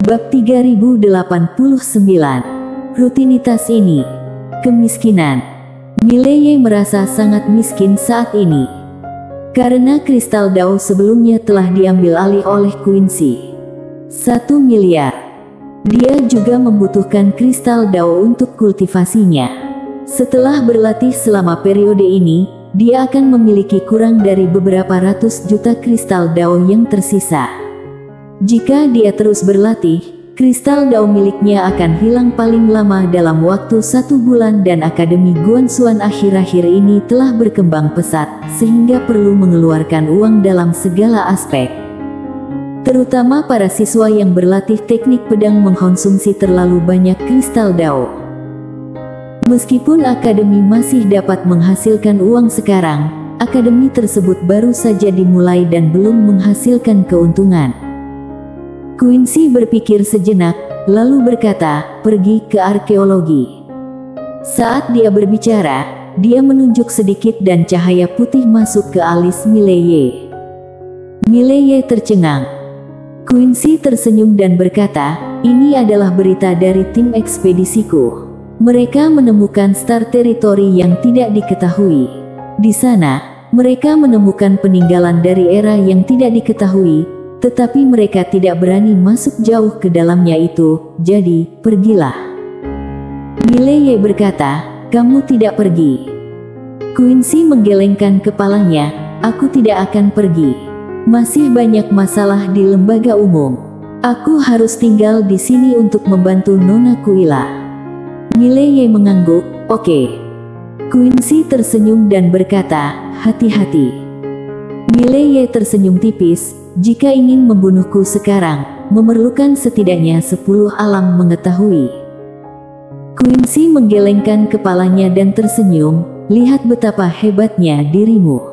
Bab 3089. Rutinitas ini. Kemiskinan. Mileye merasa sangat miskin saat ini. Karena kristal Dao sebelumnya telah diambil alih oleh Quincy. 1 miliar. Dia juga membutuhkan kristal Dao untuk kultivasinya. Setelah berlatih selama periode ini, dia akan memiliki kurang dari beberapa ratus juta kristal Dao yang tersisa. Jika dia terus berlatih, kristal Dao miliknya akan hilang paling lama dalam waktu 1 bulan dan Akademi Guanxuan akhir-akhir ini telah berkembang pesat, sehingga perlu mengeluarkan uang dalam segala aspek. Terutama para siswa yang berlatih teknik pedang mengkonsumsi terlalu banyak kristal Dao. Meskipun Akademi masih dapat menghasilkan uang sekarang, Akademi tersebut baru saja dimulai dan belum menghasilkan keuntungan. Quincy berpikir sejenak, lalu berkata, pergi ke arkeologi. Saat dia berbicara, dia menunjuk sedikit dan cahaya putih masuk ke alis Mileye. Mileye tercengang. Quincy tersenyum dan berkata, ini adalah berita dari tim ekspedisiku. Mereka menemukan star teritori yang tidak diketahui. Di sana, mereka menemukan peninggalan dari era yang tidak diketahui, tetapi mereka tidak berani masuk jauh ke dalamnya itu, jadi, pergilah. Mileye berkata, kamu tidak pergi. Quincy menggelengkan kepalanya, aku tidak akan pergi. Masih banyak masalah di lembaga umum. Aku harus tinggal di sini untuk membantu Nona Kuila. Mileye mengangguk, oke. Quincy tersenyum dan berkata, hati-hati. Mileye tersenyum tipis, jika ingin membunuhku sekarang, memerlukan setidaknya 10 alam mengetahui. Quincy menggelengkan kepalanya dan tersenyum, lihat betapa hebatnya dirimu.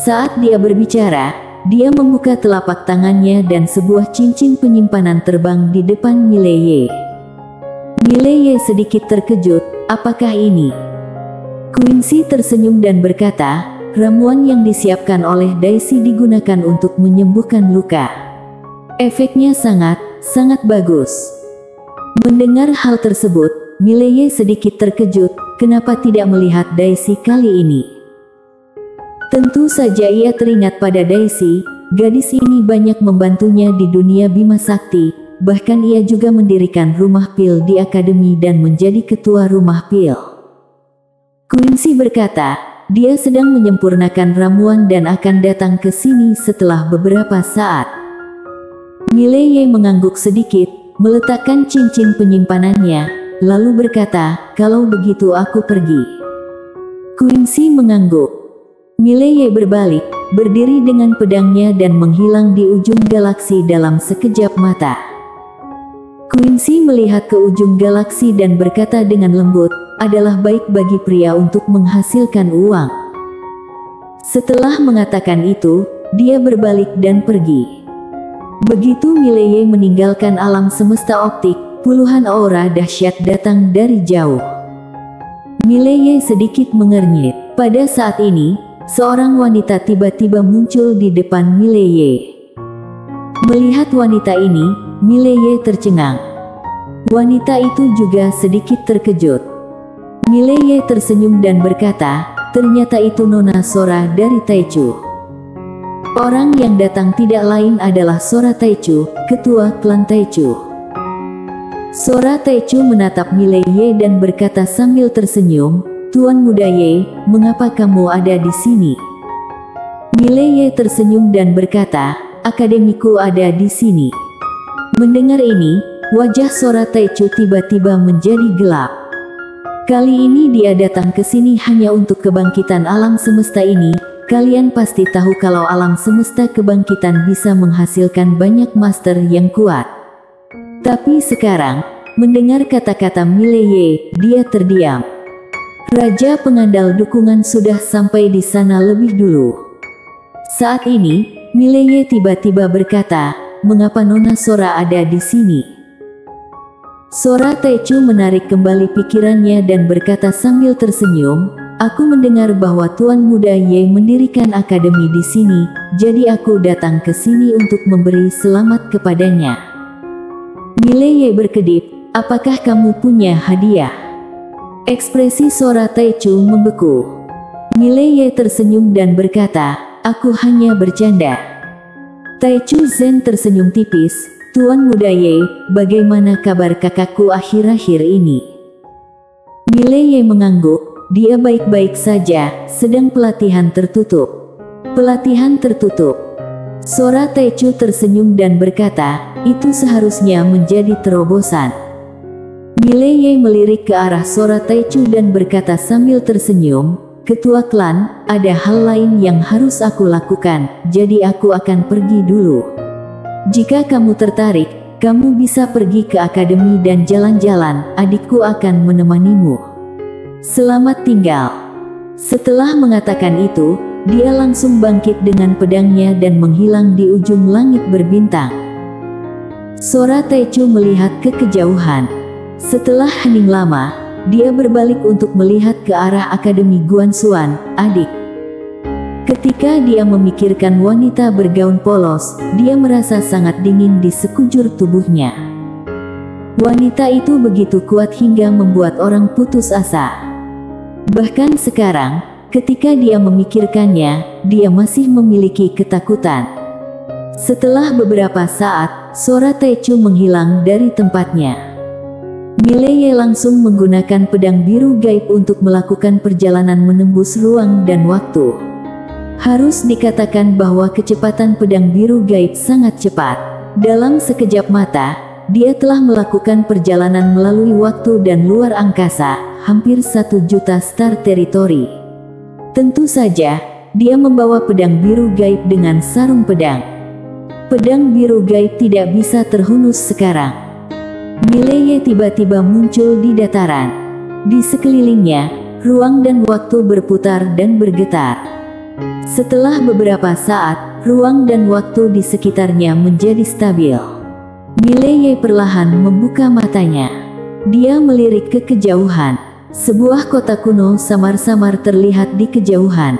Saat dia berbicara, dia membuka telapak tangannya dan sebuah cincin penyimpanan terbang di depan Mileye. Mileye sedikit terkejut, apakah ini? Quincy tersenyum dan berkata, ramuan yang disiapkan oleh Daisy digunakan untuk menyembuhkan luka. Efeknya sangat bagus. Mendengar hal tersebut, Mileye sedikit terkejut, kenapa tidak melihat Daisy kali ini? Tentu saja ia teringat pada Daisy, gadis ini banyak membantunya di dunia Bima Sakti, bahkan ia juga mendirikan rumah pil di akademi dan menjadi ketua rumah pil. Quincy berkata, dia sedang menyempurnakan ramuan dan akan datang ke sini setelah beberapa saat. Mileye mengangguk sedikit, meletakkan cincin penyimpanannya, lalu berkata, kalau begitu aku pergi. Quincy mengangguk. Mileye berbalik, berdiri dengan pedangnya dan menghilang di ujung galaksi dalam sekejap mata. Quincy melihat ke ujung galaksi dan berkata dengan lembut, adalah baik bagi pria untuk menghasilkan uang. Setelah mengatakan itu, dia berbalik dan pergi. Begitu Mileye meninggalkan alam semesta optik, puluhan aura dahsyat datang dari jauh. Mileye sedikit mengernyit. Pada saat ini, seorang wanita tiba-tiba muncul di depan Mileye. Melihat wanita ini, Mileye tercengang. Wanita itu juga sedikit terkejut. Mileye tersenyum dan berkata, ternyata itu Nona Sora dari Taichu. Orang yang datang tidak lain adalah Sora Taichu, ketua klan Taichu. Sora Taichu menatap Mileye dan berkata sambil tersenyum, Tuan Muda Ye, mengapa kamu ada di sini? Mileye tersenyum dan berkata, akademiku ada di sini. Mendengar ini, wajah Sora Taichu tiba-tiba menjadi gelap. Kali ini dia datang ke sini hanya untuk kebangkitan alam semesta ini. Kalian pasti tahu kalau alam semesta kebangkitan bisa menghasilkan banyak master yang kuat. Tapi sekarang, mendengar kata-kata Mileye, dia terdiam. Raja pengandal dukungan sudah sampai di sana lebih dulu. Saat ini, Mileye tiba-tiba berkata, mengapa Nona Sora ada di sini? Sora Taichu menarik kembali pikirannya dan berkata sambil tersenyum, aku mendengar bahwa Tuan Muda Ye mendirikan akademi di sini, jadi aku datang ke sini untuk memberi selamat kepadanya. Mileye berkedip, apakah kamu punya hadiah? Ekspresi Sora Taichu membeku. Mileye tersenyum dan berkata, aku hanya bercanda. Taichu Zen tersenyum tipis, Tuan Muda Ye, bagaimana kabar kakakku akhir-akhir ini? Mileye mengangguk, dia baik-baik saja, sedang pelatihan tertutup. Pelatihan tertutup. Sora Taichu tersenyum dan berkata, itu seharusnya menjadi terobosan. Mileye melirik ke arah Sora Taichu dan berkata sambil tersenyum, Ketua klan, ada hal lain yang harus aku lakukan, jadi aku akan pergi dulu. Jika kamu tertarik, kamu bisa pergi ke akademi dan jalan-jalan, adikku akan menemanimu. Selamat tinggal. Setelah mengatakan itu, dia langsung bangkit dengan pedangnya dan menghilang di ujung langit berbintang. Sora Taichu melihat ke kejauhan. Setelah hening lama, dia berbalik untuk melihat ke arah Akademi Guanxuan, adik. Ketika dia memikirkan wanita bergaun polos, dia merasa sangat dingin di sekujur tubuhnya. Wanita itu begitu kuat hingga membuat orang putus asa. Bahkan sekarang, ketika dia memikirkannya, dia masih memiliki ketakutan. Setelah beberapa saat, Sora Taichu menghilang dari tempatnya. Mileye langsung menggunakan pedang biru gaib untuk melakukan perjalanan menembus ruang dan waktu. Harus dikatakan bahwa kecepatan pedang biru gaib sangat cepat. Dalam sekejap mata, dia telah melakukan perjalanan melalui waktu dan luar angkasa, hampir 1 juta star territory. Tentu saja, dia membawa pedang biru gaib dengan sarung pedang. Pedang biru gaib tidak bisa terhunus sekarang. Mileye tiba-tiba muncul di dataran. Di sekelilingnya, ruang dan waktu berputar dan bergetar. Setelah beberapa saat, ruang dan waktu di sekitarnya menjadi stabil. Mileye perlahan membuka matanya. Dia melirik ke kejauhan. Sebuah kota kuno samar-samar terlihat di kejauhan.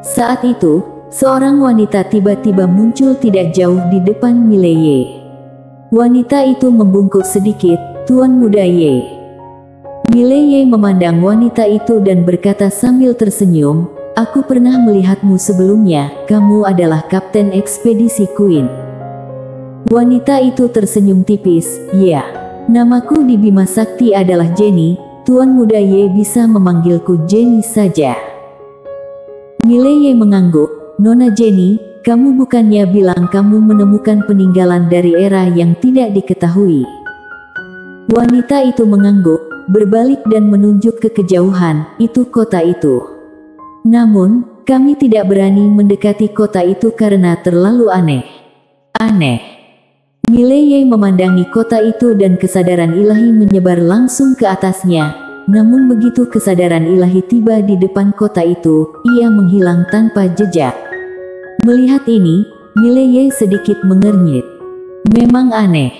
Saat itu, seorang wanita tiba-tiba muncul tidak jauh di depan Mileye. Wanita itu membungkuk sedikit, Tuan Muda Ye. Mileye memandang wanita itu dan berkata sambil tersenyum, aku pernah melihatmu sebelumnya, kamu adalah Kapten Ekspedisi Queen. Wanita itu tersenyum tipis, ya. Namaku di Bima Sakti adalah Jenny, Tuan Muda Ye bisa memanggilku Jenny saja. Mileye mengangguk, Nona Jenny, kamu bukannya bilang kamu menemukan peninggalan dari era yang tidak diketahui? Wanita itu mengangguk, berbalik dan menunjuk ke kejauhan, itu kota itu. Namun, kami tidak berani mendekati kota itu karena terlalu aneh. Aneh. Mileye memandangi kota itu dan kesadaran ilahi menyebar langsung ke atasnya. Namun begitu kesadaran ilahi tiba di depan kota itu, ia menghilang tanpa jejak. Melihat ini, Mileye sedikit mengernyit. Memang aneh.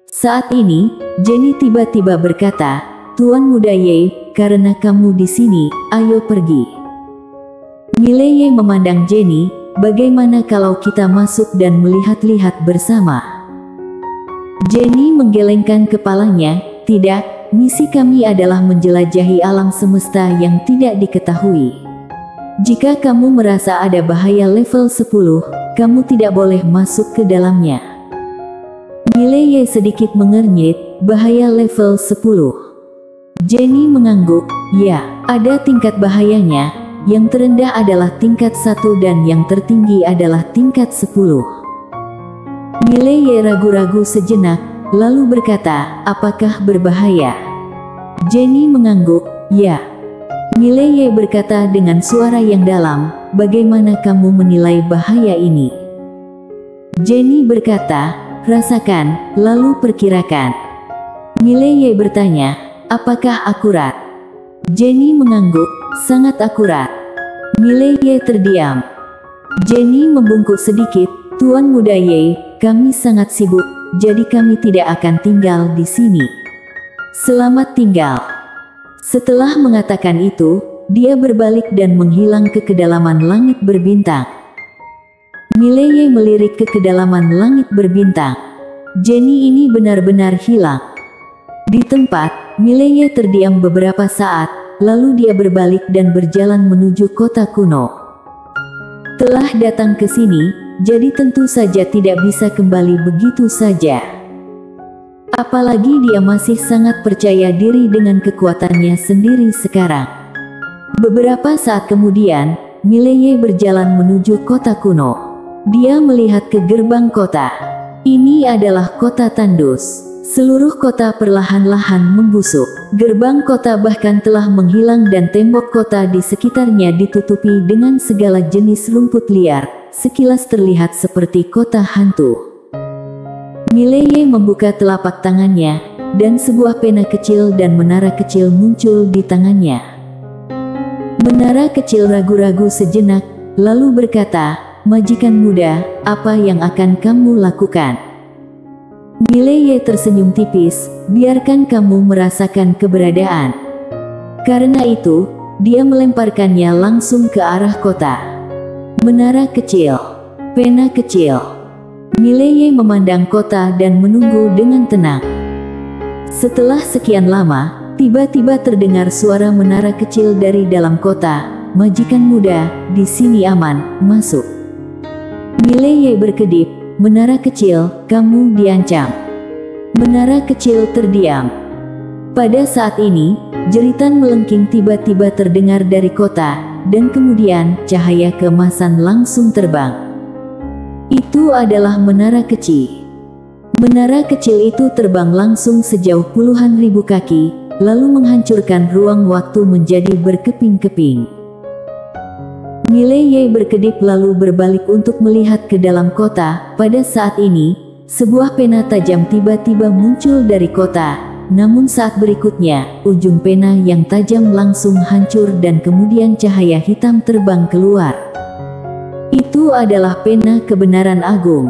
Saat ini, Jenny tiba-tiba berkata, Tuan Muda Ye, karena kamu di sini, ayo pergi. Mileye memandang Jenny, bagaimana kalau kita masuk dan melihat-lihat bersama? Jenny menggelengkan kepalanya, tidak, misi kami adalah menjelajahi alam semesta yang tidak diketahui. Jika kamu merasa ada bahaya level 10, kamu tidak boleh masuk ke dalamnya. Mileye sedikit mengernyit, bahaya level 10. Jenny mengangguk, ya, ada tingkat bahayanya, yang terendah adalah tingkat 1 dan yang tertinggi adalah tingkat 10. Mileye ragu-ragu sejenak, lalu berkata, apakah berbahaya? Jenny mengangguk, ya. Mileye berkata dengan suara yang dalam, bagaimana kamu menilai bahaya ini? Jenny berkata, rasakan, lalu perkirakan. Mileye bertanya, apakah akurat? Jenny mengangguk, sangat akurat. Mileye terdiam. Jenny membungkuk sedikit, Tuan Muda Ye, kami sangat sibuk, jadi kami tidak akan tinggal di sini. Selamat tinggal. Setelah mengatakan itu, dia berbalik dan menghilang ke kedalaman langit berbintang. Mileye melirik ke kedalaman langit berbintang. Jenny ini benar-benar hilang. Di tempat, Mileye terdiam beberapa saat, lalu dia berbalik dan berjalan menuju kota kuno. Telah datang ke sini, jadi tentu saja tidak bisa kembali begitu saja. Apalagi dia masih sangat percaya diri dengan kekuatannya sendiri sekarang. Beberapa saat kemudian, Mileye berjalan menuju kota kuno. Dia melihat ke gerbang kota. Ini adalah kota tandus. Seluruh kota perlahan-lahan membusuk. Gerbang kota bahkan telah menghilang dan tembok kota di sekitarnya ditutupi dengan segala jenis rumput liar. Sekilas terlihat seperti kota hantu. Mileye membuka telapak tangannya, dan sebuah pena kecil dan menara kecil muncul di tangannya. Menara kecil ragu-ragu sejenak, lalu berkata, "Majikan muda, apa yang akan kamu lakukan?" Mileye tersenyum tipis, "Biarkan kamu merasakan keberadaan." Karena itu, dia melemparkannya langsung ke arah kota. Menara kecil, pena kecil. Mileye memandang kota dan menunggu dengan tenang. Setelah sekian lama, tiba-tiba terdengar suara menara kecil dari dalam kota. "Majikan muda, di sini aman, masuk." Mileye berkedip, "Menara kecil, kamu diancam." Menara kecil terdiam. Pada saat ini, jeritan melengking tiba-tiba terdengar dari kota, dan kemudian cahaya keemasan langsung terbang. Itu adalah menara kecil. Menara kecil itu terbang langsung sejauh puluhan ribu kaki, lalu menghancurkan ruang waktu menjadi berkeping-keping. Mileye berkedip lalu berbalik untuk melihat ke dalam kota. Pada saat ini, sebuah pena tajam tiba-tiba muncul dari kota. Namun saat berikutnya, ujung pena yang tajam langsung hancur dan kemudian cahaya hitam terbang keluar. Itu adalah pena kebenaran agung.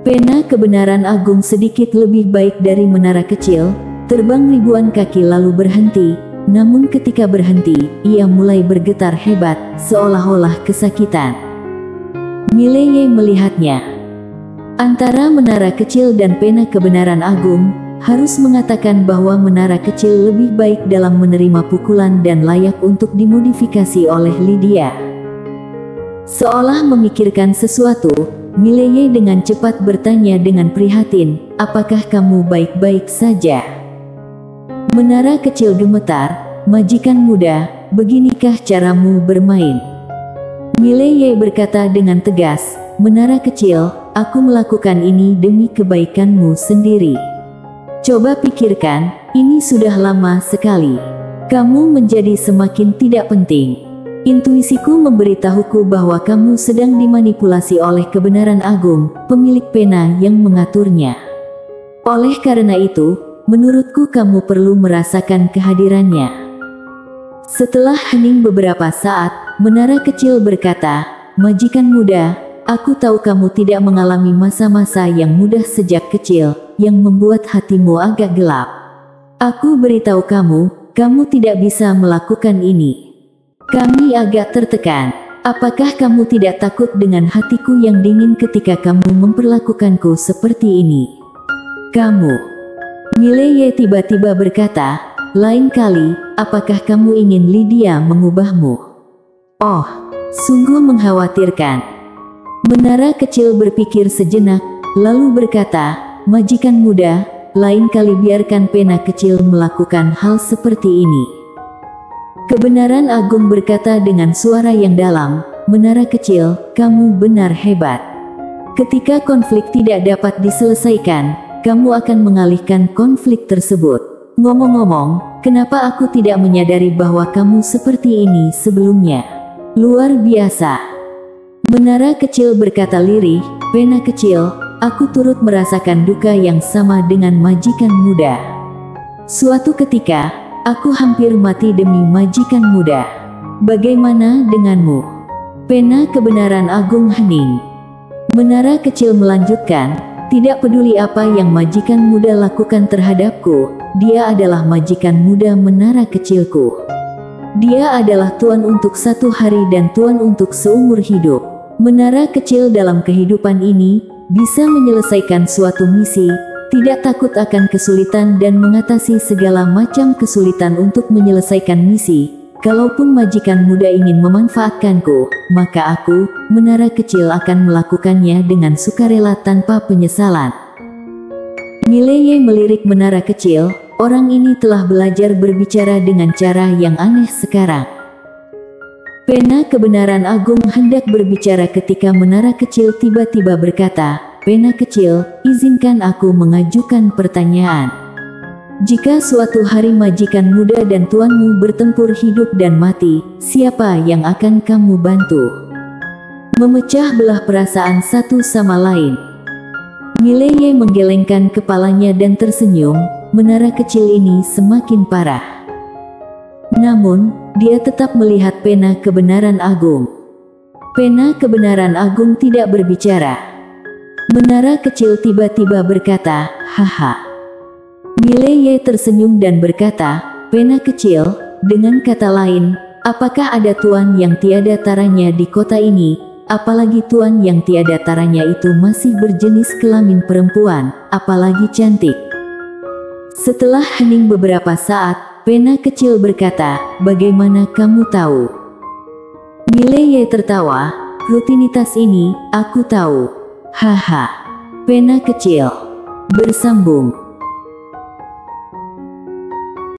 Pena kebenaran agung sedikit lebih baik dari menara kecil, terbang ribuan kaki lalu berhenti. Namun ketika berhenti, ia mulai bergetar hebat, seolah-olah kesakitan. Mileye melihatnya. Antara menara kecil dan pena kebenaran agung, harus mengatakan bahwa menara kecil lebih baik dalam menerima pukulan dan layak untuk dimodifikasi oleh Lydia. Seolah memikirkan sesuatu, Mileye dengan cepat bertanya dengan prihatin, "Apakah kamu baik-baik saja?" Menara kecil gemetar, "Majikan muda, beginikah caramu bermain?" Mileye berkata dengan tegas, "Menara kecil, aku melakukan ini demi kebaikanmu sendiri. Coba pikirkan, ini sudah lama sekali. Kamu menjadi semakin tidak penting. Intuisiku memberitahuku bahwa kamu sedang dimanipulasi oleh kebenaran agung, pemilik pena yang mengaturnya. Oleh karena itu, menurutku kamu perlu merasakan kehadirannya." Setelah hening beberapa saat, menara kecil berkata, "Majikan muda, aku tahu kamu tidak mengalami masa-masa yang mudah sejak kecil, yang membuat hatimu agak gelap. Aku beritahu kamu, kamu tidak bisa melakukan ini. Kami agak tertekan. Apakah kamu tidak takut dengan hatiku yang dingin ketika kamu memperlakukanku seperti ini?" "Kamu..." Mileye tiba-tiba berkata, "Lain kali, apakah kamu ingin Lydia mengubahmu?" "Oh, sungguh mengkhawatirkan." Menara kecil berpikir sejenak, lalu berkata, "Majikan muda, lain kali biarkan pena kecil melakukan hal seperti ini." Kebenaran agung berkata dengan suara yang dalam, "Menara kecil, kamu benar hebat. Ketika konflik tidak dapat diselesaikan, kamu akan mengalihkan konflik tersebut. Ngomong-ngomong, kenapa aku tidak menyadari bahwa kamu seperti ini sebelumnya? Luar biasa." Menara kecil berkata lirih, "Pena kecil, aku turut merasakan duka yang sama dengan majikan muda. Suatu ketika, aku hampir mati demi majikan muda. Bagaimana denganmu?" Pena kebenaran agung hening. Menara kecil melanjutkan, "Tidak peduli apa yang majikan muda lakukan terhadapku, dia adalah majikan muda menara kecilku. Dia adalah tuan untuk 1 hari dan tuan untuk seumur hidup. Menara kecil dalam kehidupan ini, bisa menyelesaikan suatu misi, tidak takut akan kesulitan dan mengatasi segala macam kesulitan untuk menyelesaikan misi. Kalaupun majikan muda ingin memanfaatkanku, maka aku, menara kecil, akan melakukannya dengan sukarela tanpa penyesalan. Mileye melirik menara kecil. Orang ini telah belajar berbicara dengan cara yang aneh sekarang. Pena kebenaran agung hendak berbicara ketika menara kecil tiba-tiba berkata, "Pena kecil, izinkan aku mengajukan pertanyaan. Jika suatu hari majikan muda dan tuanmu bertempur hidup dan mati, siapa yang akan kamu bantu?" Memecah belah perasaan satu sama lain. Mileye menggelengkan kepalanya dan tersenyum. Menara kecil ini semakin parah. Namun, dia tetap melihat pena kebenaran agung. Pena kebenaran agung tidak berbicara. Menara kecil tiba-tiba berkata, "Haha." Mileye tersenyum dan berkata, "Pena kecil, dengan kata lain, apakah ada tuan yang tiada taranya di kota ini? Apalagi tuan yang tiada taranya itu masih berjenis kelamin perempuan, apalagi cantik." Setelah hening beberapa saat, pena kecil berkata, "Bagaimana kamu tahu?" Mileye tertawa, "Rutinitas ini, aku tahu." Haha. Pena kecil bersambung.